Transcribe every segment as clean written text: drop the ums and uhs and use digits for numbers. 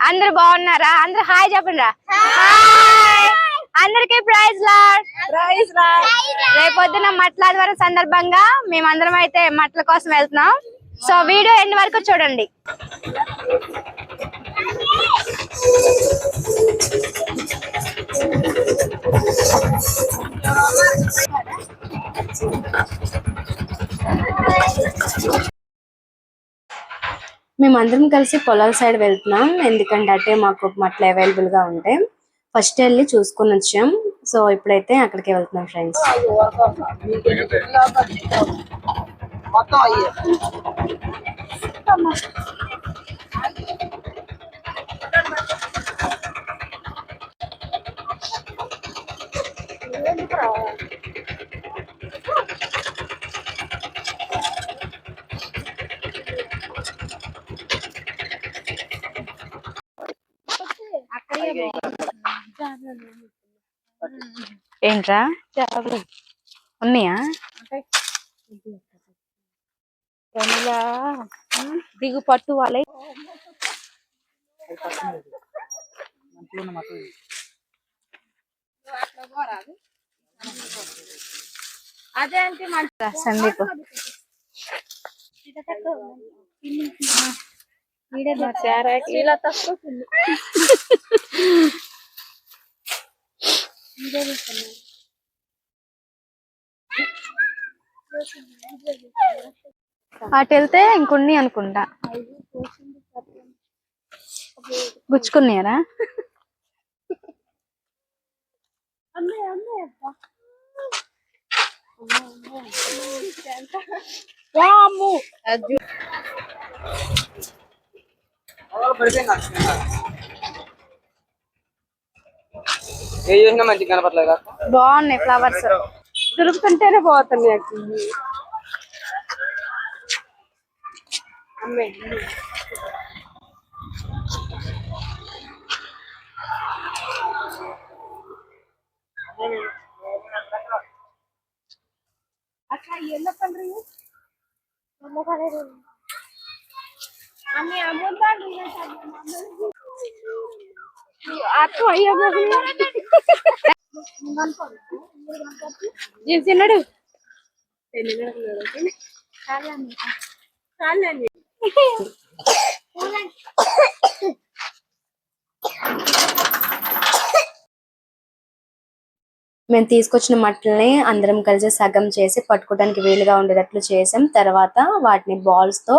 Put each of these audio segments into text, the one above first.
అందరు బాగున్నారా? అందరు హాయ్ చెప్పండి. అందరికి ప్రైజ్ లార్డ్. రేపొద్దున మట్ల ఆదివారం సందర్భంగా మేమందరం అయితే మట్ల కోసం వెళ్తున్నాం. సో వీడియో ఎండ్ వరకు చూడండి. మేమందరం కలిసి పొలాల సైడ్ వెళ్తున్నాం, ఎందుకంటే అంటే మాకు మట్లు అవైలబుల్ గా ఉంటాయి. ఫస్ట్ వెళ్ళి చూసుకుని వచ్చాం. సో ఇప్పుడైతే అక్కడికి వెళ్తున్నాం ఫ్రెండ్స్. ఏంట్రా ఉన్నాయా? దిగు పట్టు వాళ్ళ అదే అంటే మంచి సందీప్ అటు వెళ్తే ఇంకొన్ని అనుకుంటా. గుచ్చుకున్నారా? మంచి కనపడలేదు. బాగున్నాయి ఫ్లవర్స్, దొరుకుతుంటేనే పోతున్నాయి. అక్కడ ఎల్లో కలర్ అమ్మి అమ్ముతాండి అటు అయ్యో చిన్నడు మేము తీసుకొచ్చిన మట్టల్ని అందరం కలిసి సగం చేసి పట్టుకోవడానికి వీలుగా ఉండేటట్లు చేసాం. తర్వాత వాటిని బాల్స్ తో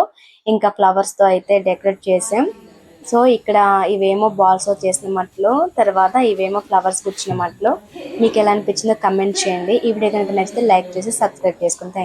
ఇంకా ఫ్లవర్స్ తో అయితే డెకరేట్ చేసాం. సో ఇక్కడ ఇవేమో బాల్స్ తో చేసిన మట్టలు, తర్వాత ఇవేమో ఫ్లవర్స్ గుచ్చిన మట్టలు. మీకు ఎలా అనిపించిందో కమెంట్ చేయండి. ఈ వీడియో కనుక నచ్చితే లైక్ చేసి సబ్స్క్రైబ్ చేసుకోండి. థాంక్యూ.